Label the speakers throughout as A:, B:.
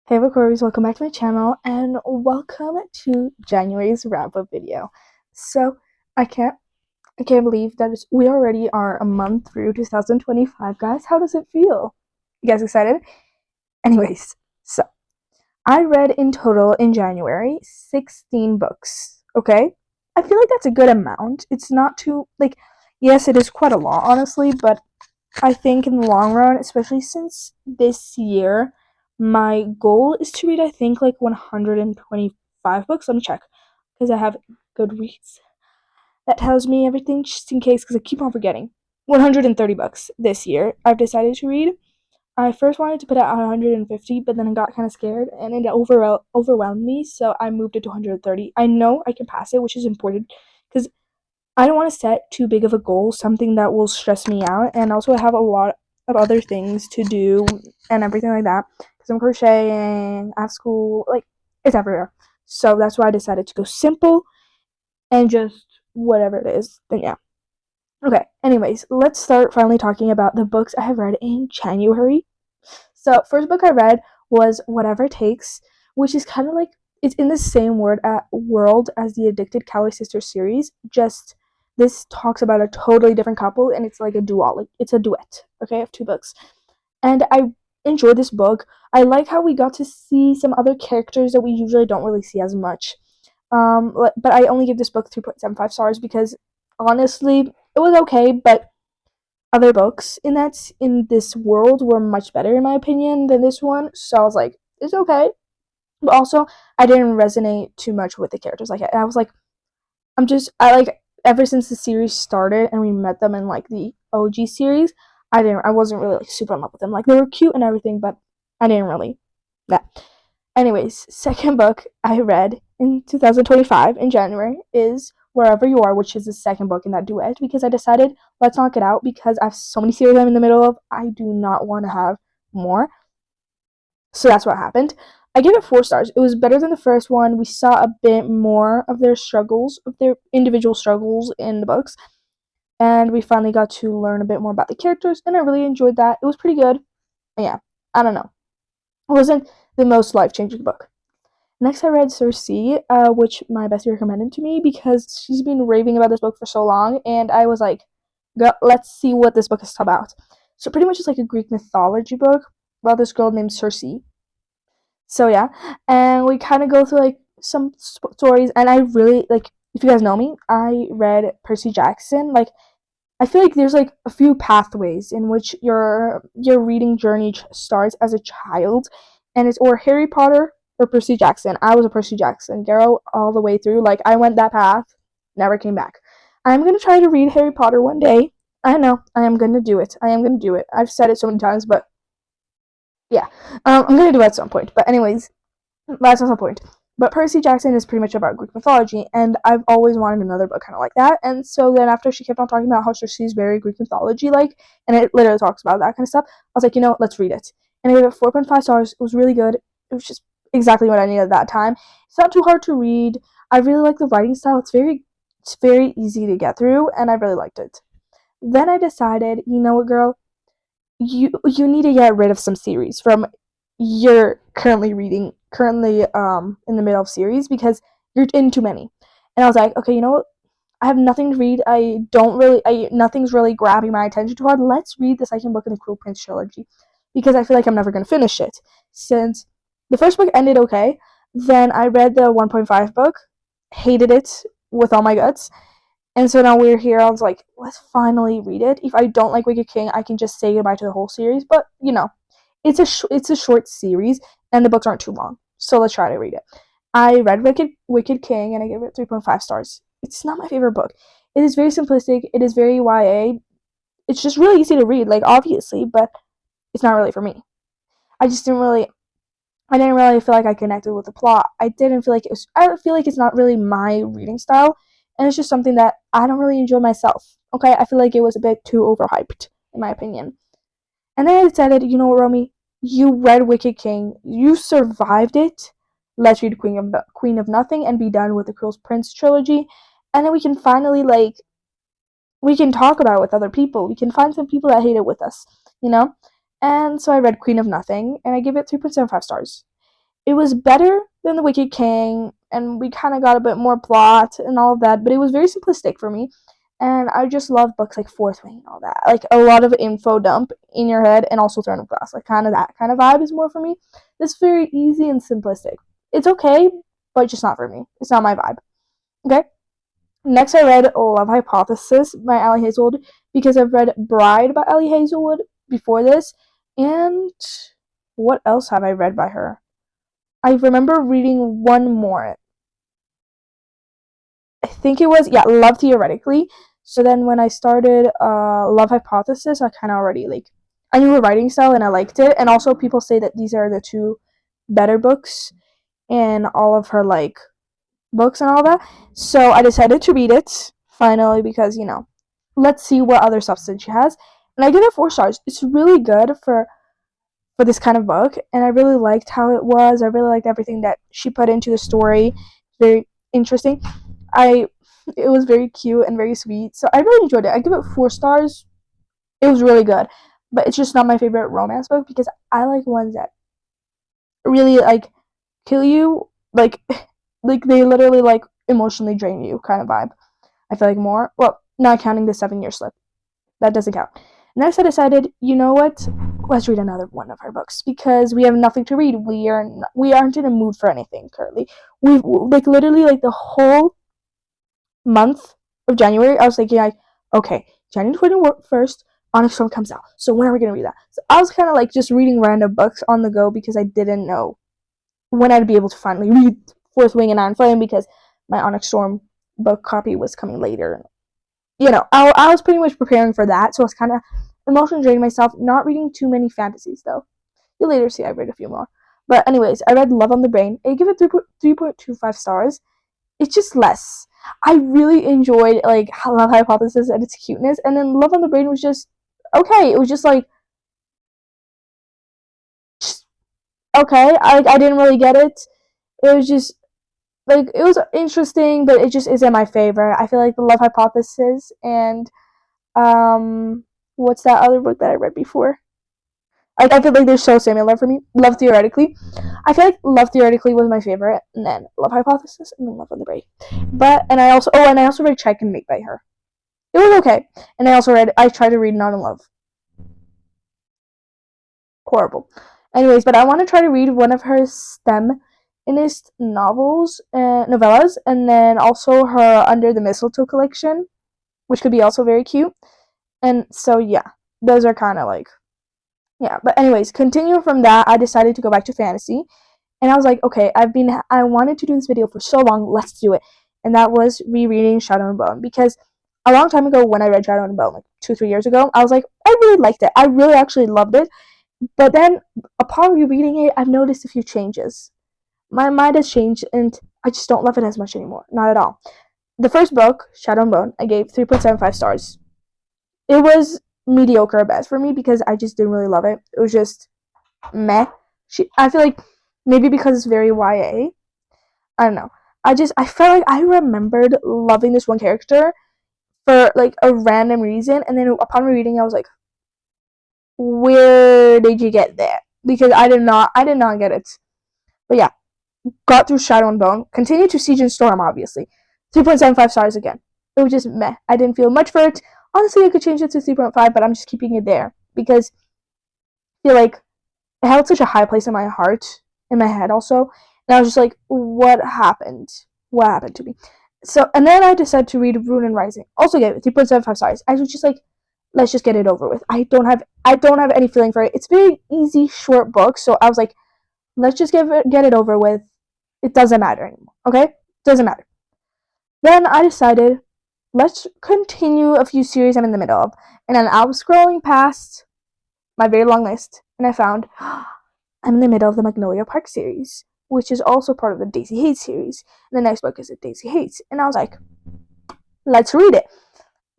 A: Hey bookwormies, welcome back to my channel and welcome to January's wrap-up video. So I can't believe that we already are a month through 2025, guys. How does it feel? You guys excited? Anyways, so I read in total in January 16 books. Okay? I feel like that's a good amount. It's not too yes, it is quite a lot, honestly, but I think in the long run, especially since this year, my goal is to read, I think, like 125 books. Let me check because I have Goodreads. That tells me everything just in case because I keep on forgetting. 130 books this year I've decided to read. I first wanted to put it at 150, but then I got kind of scared and it overwhelmed me, so I moved it to 130. I know I can pass it, which is important because I don't want to set too big of a goal, something that will stress me out. And also, I have a lot of other things to do and everything like that because I'm crocheting, I have school, like, it's everywhere. So that's why I decided to go simple and just whatever it is. Then, yeah. Okay, anyways, let's start finally talking about the books I have read in January. So, first book I read was Whatever It Takes, which is kind of like it's in the same world as the Addicted Cowley Sisters series. Just this talks about a totally different couple, and it's like a duet. Like it's a duet. Okay, of two books, and I enjoyed this book. I like how we got to see some other characters that we usually don't really see as much. But I only give this book 3.75 stars because honestly, it was okay, but other books in this world were much better in my opinion than this one. So I was like, it's okay. But also I didn't resonate too much with the characters. Like I was like, I like ever since the series started and we met them in like the OG series, I wasn't really like super in love with them. Like they were cute and everything, but I didn't really that. Anyways, second book I read in 2025 in January is Wherever You Are, which is the second book in that duet because I decided let's knock it out because I have so many series I'm in the middle of. I do not want to have more. So that's what happened. I gave it 4 stars. It was better than the first one. We saw a bit more of their struggles, of their individual struggles in the books, and we finally got to learn a bit more about the characters, and I really enjoyed that. It was pretty good. And yeah, I don't know. It wasn't the most life changing book. Next, I read Circe, which my bestie recommended to me because she's been raving about this book for so long, and I was like, let's see what this book is about. So pretty much it's like a Greek mythology book about this girl named Circe. So yeah, and we kind of go through like some stories, and I really like. If you guys know me, I read Percy Jackson. Like I feel like there's like a few pathways in which your reading journey starts as a child, and it's or Harry Potter or Percy Jackson. I was a Percy Jackson girl all the way through. Like I went that path, never came back. I'm gonna try to read Harry Potter one day. I know I am gonna do it. I am gonna do it. I've said it so many times, but yeah, I'm gonna do it at some point. But anyways, that's not the point. But Percy Jackson is pretty much about Greek mythology, and I've always wanted another book kind of like that. And so then after she kept on talking about how she's very Greek mythology like, and it literally talks about that kind of stuff, I was like, let's read it. And I gave it 4.5 stars. It was really good. It was just exactly what I needed at that time. It's not too hard to read. I really like the writing style. It's very easy to get through, and I really liked it. Then I decided, you know what, girl, you need to get rid of some series from you're currently in the middle of series because you're in too many. And I was like, okay, you know what? I have nothing to read. Nothing's really grabbing my attention too hard. Let's read the second book in the Cruel Prince trilogy because I feel like I'm never gonna finish it. Since the first book ended okay, then I read the 1.5 book, hated it with all my guts, and so now we're here. I was like, let's finally read it. If I don't like Wicked King, I can just say goodbye to the whole series. But it's a short series, and the books aren't too long. So let's try to read it. I read Wicked King, and I gave it 3.5 stars. It's not my favorite book. It is very simplistic. It is very YA. It's just really easy to read, like obviously, but it's not really for me. I just didn't really. I didn't really feel like I connected with the plot. I didn't feel like it was. I feel like it's not really my reading style, and it's just something that I don't really enjoy myself. Okay, I feel like it was a bit too overhyped, in my opinion. And then I decided, you know what, Romy? You read Wicked King. You survived it. Let's read Queen of Nothing and be done with the Cruel Prince trilogy. And then we can finally, we can talk about it with other people. We can find some people that hate it with us, you know? And so I read Queen of Nothing, and I give it 3.75 stars. It was better than The Wicked King, and we kind of got a bit more plot and all of that, but it was very simplistic for me. And I just love books like Fourth Wing and all that. Like a lot of info dump in your head, and also Throne of Glass. Like kind of that kind of vibe is more for me. It's very easy and simplistic. It's okay, but just not for me. It's not my vibe. Okay? Next, I read Love Hypothesis by Allie Hazelwood because I've read Bride by Allie Hazelwood before this. And what else have I read by her? I remember reading one more. I think it was, yeah, Love Theoretically. So then when I started Love Hypothesis, I kind of already, like, I knew her writing style and I liked it. And also people say that these are the two better books in all of her, like, books and all that. So I decided to read it finally because, let's see what other substance she has. And I give it 4 stars. It's really good for this kind of book, and I really liked how it was. I really liked everything that she put into the story. Very interesting. It was very cute and very sweet. So I really enjoyed it. I give it 4 stars. It was really good. But it's just not my favorite romance book because I like ones that really like kill you, like like they literally like emotionally drain you kind of vibe. I feel like more. Well, not counting the 7-year slip. That doesn't count. Next, I decided, you know what? Let's read another one of her books because we have nothing to read. We aren't in a mood for anything currently. We've like literally like the whole month of January. I was thinking like, okay, January 21st, Onyx Storm comes out. So when are we gonna read that? So I was kind of like just reading random books on the go because I didn't know when I'd be able to finally read Fourth Wing and Iron Flame because my Onyx Storm book copy was coming later. I was pretty much preparing for that, so I was kind of emotionally draining myself. Not reading too many fantasies, though. You'll later see I read a few more. But anyways, I read Love on the Brain. I give it 3.25 stars. It's just less. I really enjoyed, like, Love Hypothesis and its cuteness, and then Love on the Brain was just okay. It was just, like, okay. I didn't really get it. It was just like it was interesting, but it just isn't my favorite. I feel like the Love Hypothesis and what's that other book that I read before? Like I feel like they're so similar for me. Love Theoretically. I feel like Love Theoretically was my favorite, and then Love Hypothesis, and then Love on the Brain. And I also read Check and Make by her. It was okay. And I tried to read Not in Love. Horrible. Anyways, but I want to try to read one of her STEM-inist novellas, and then also her Under the Mistletoe collection, which could be also very cute. And so yeah, those are kind of like, yeah. But anyways, continuing from that, I decided to go back to fantasy, and I was like, okay, I wanted to do this video for so long, let's do it. And that was rereading Shadow and Bone because a long time ago when I read Shadow and Bone, like 2-3 years ago, I was like, I really liked it. I really actually loved it. But then upon rereading it, I've noticed a few changes. My mind has changed, and I just don't love it as much anymore. Not at all. The first book, Shadow and Bone, I gave 3.75 stars. It was mediocre at best for me because I just didn't really love it. It was just meh. I feel like maybe because it's very YA. I don't know. I felt like I remembered loving this one character for like a random reason, and then upon reading, I was like, where did you get that? Because I did not get it. But yeah, got through Shadow and Bone. Continued to Siege and Storm, obviously. 3.75 stars again. It was just meh. I didn't feel much for it. Honestly, I could change it to 3.5, but I'm just keeping it there because I feel like it held such a high place in my heart, in my head also. And I was just like, what happened? What happened to me? So, and then I decided to read Rune and Rising. Also gave it 3.75 stars. I was just like, let's just get it over with. I don't have any feeling for it. It's very easy, short book, so I was like, let's just get it over with. It doesn't matter anymore. Okay? Doesn't matter. Then I decided, let's continue a few series I'm in the middle of. And then I was scrolling past my very long list, and I found I'm in the middle of the Magnolia Park series, which is also part of the Daisy Hates series. And the next book is a Daisy Hates. And I was like, let's read it.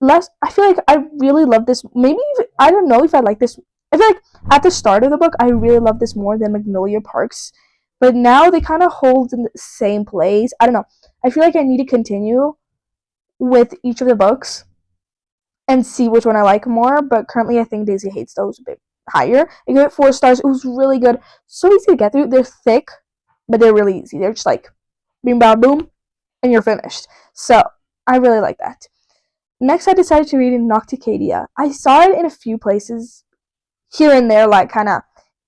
A: I feel like I really love this. Maybe I don't know if I like this. I feel like at the start of the book, I really love this more than Magnolia Parks. But now they kind of hold in the same place. I don't know. I feel like I need to continue with each of the books and see which one I like more. But currently, I think Daisy Hates those a bit higher. I give it 4 stars. It was really good. So easy to get through. They're thick. but they're really easy. They're just like boom, bam, boom, and you're finished. So I really like that. Next, I decided to read in Nocticadia. I saw it in a few places here and there, like kind of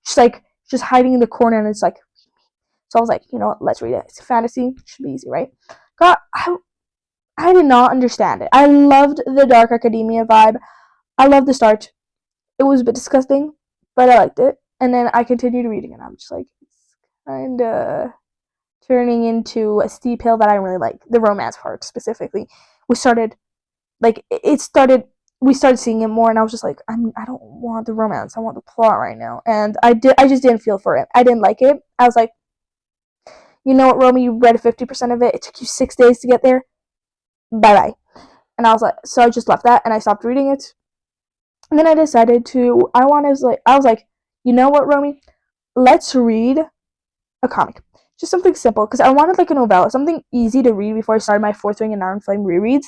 A: just hiding in the corner, and it's like, so I was like, you know what, let's read it. It's fantasy, it should be easy, right? God, I did not understand it. I loved the dark academia vibe. I loved the start. It was a bit disgusting, but I liked it. And then I continued reading it. I'm just like, it's kind of turning into a steep hill that I really like. The romance part specifically. We started seeing it more, and I was just like, I don't want the romance. I want the plot right now. And I just didn't feel for it. I didn't like it. I was like, you know what, Romy, you read 50% of it. It took you 6 days to get there. Bye bye. And I was like, so I just left that and I stopped reading it. And then I decided I was like, you know what, Romy? Let's read a comic. Just something simple, because I wanted like a novella, something easy to read before I started my Fourth Wing and Iron Flame rereads.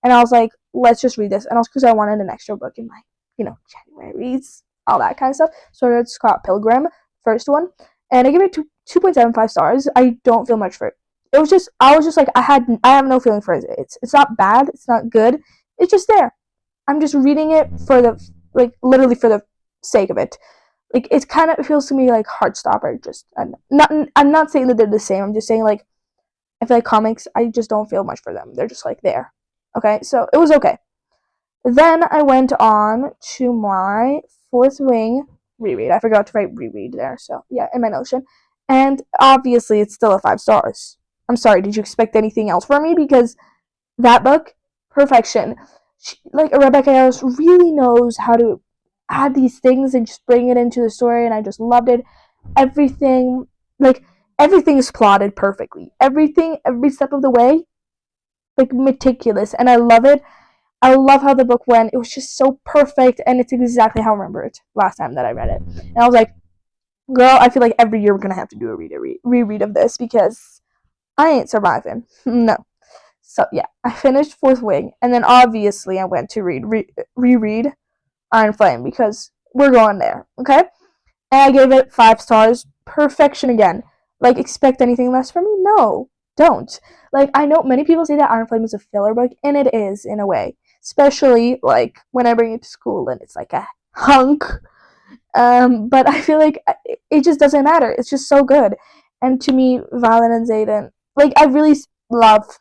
A: And I was like, let's just read this. And also because I wanted an extra book in my, January reads, all that kind of stuff. So I read Scott Pilgrim, first one, and I gave it 2.75 stars. I don't feel much for it. I was just like, I have no feeling for it. It's not bad. It's not good. It's just there. I'm just reading it for literally for the sake of it. Like, it kind of feels to me like Heartstopper. I'm not saying that they're the same. I'm just saying, like, I feel like comics, I just don't feel much for them. They're just like there. Okay, so it was okay. Then I went on to my Fourth Wing reread. I forgot to write reread there, so yeah, in my notion. And obviously, it's still a 5 stars. I'm sorry, did you expect anything else from me? Because that book, perfection. Rebecca Yarros really knows how to add these things and just bring it into the story, and I just loved it. Everything is plotted perfectly. Everything, every step of the way, meticulous, and I love it. I love how the book went. It was just so perfect, and it's exactly how I remember it last time that I read it. And I was like, girl, I feel like every year we're gonna have to do a reread of this, because I ain't surviving. No. So yeah, I finished Fourth Wing, and then obviously I went to reread Iron Flame, because we're going there, okay? And I gave it 5 stars. Perfection again. Expect anything less from me? No, don't. I know many people say that Iron Flame is a filler book, and it is in a way. Especially when I bring it to school and it's like a hunk. But I feel like it just doesn't matter. It's just so good. And to me, Valen and Xaden, I really love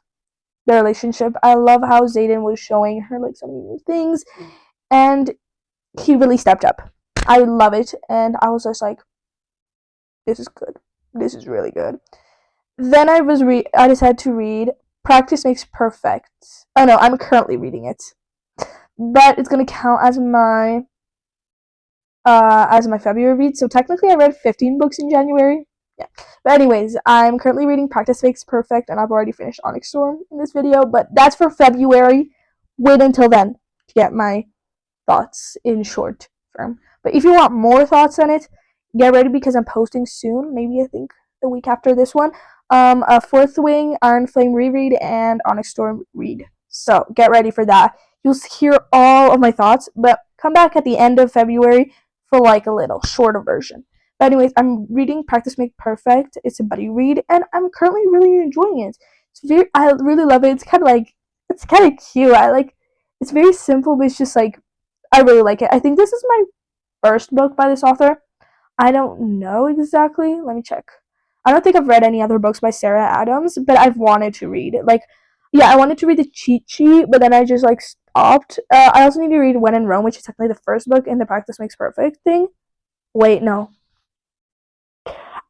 A: their relationship. I love how Xaden was showing her so many new things, and he really stepped up. I love it, and I was just like, this is good. This is really good. Then I decided to read Practice Makes Perfect. Oh no, I'm currently reading it, but it's gonna count as my February read. So technically, I read 15 books in January. Yeah. But anyways, I'm currently reading Practice Makes Perfect, and I've already finished Onyx Storm in this video, but that's for February. Wait until then to get my thoughts in short form. But if you want more thoughts on it, get ready, because I'm posting soon. Maybe I think the week after this one. A Fourth Wing, Iron Flame reread, and Onyx Storm read. So get ready for that. You'll hear all of my thoughts, but come back at the end of February for a little shorter version. But anyways, I'm reading Practice Make Perfect. It's a buddy read, and I'm currently really enjoying it. I really love it. It's kind of cute. It's very simple, but it's just I really like it. I think this is my first book by this author. I don't know exactly. Let me check. I don't think I've read any other books by Sarah Adams, but I've wanted to read it. I wanted to read the cheat sheet, but then I just stopped. I also need to read When in Rome, which is technically the first book in the Practice Makes Perfect thing. Wait, no.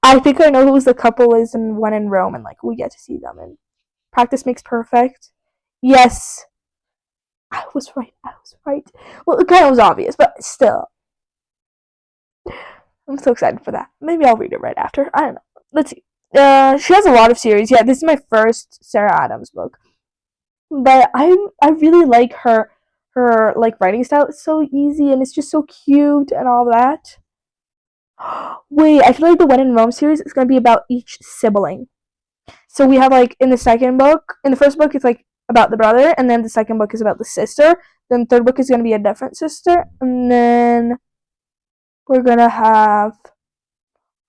A: I think I know who the couple is in When in Rome, and we get to see them in Practice Makes Perfect. Yes. I was right. Well, it kind of was obvious, but still. I'm so excited for that. Maybe I'll read it right after. I don't know. Let's see. She has a lot of series. Yeah, this is my first Sarah Adams book. But I really like her writing style. It's so easy, and it's just so cute and all that. Wait, I feel like the When in Rome series is going to be about each sibling. So we have in the first book it's about the brother, and then the second book is about the sister. Then the third book is going to be a different sister, and then we're going to have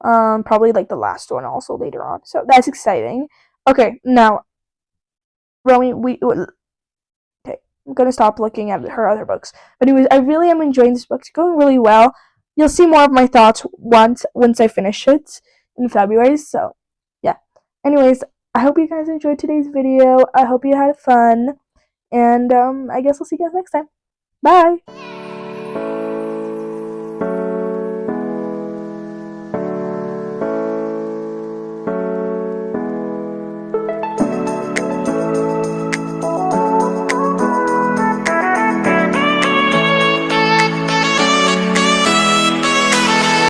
A: Probably like the last one also later on. So that's exciting. Okay, now Romy, okay, I'm gonna stop looking at her other books. But anyways, I really am enjoying this book. It's going really well. You'll see more of my thoughts once I finish it in February. So yeah. Anyways, I hope you guys enjoyed today's video. I hope you had fun. And I guess I'll see you guys next time. Bye!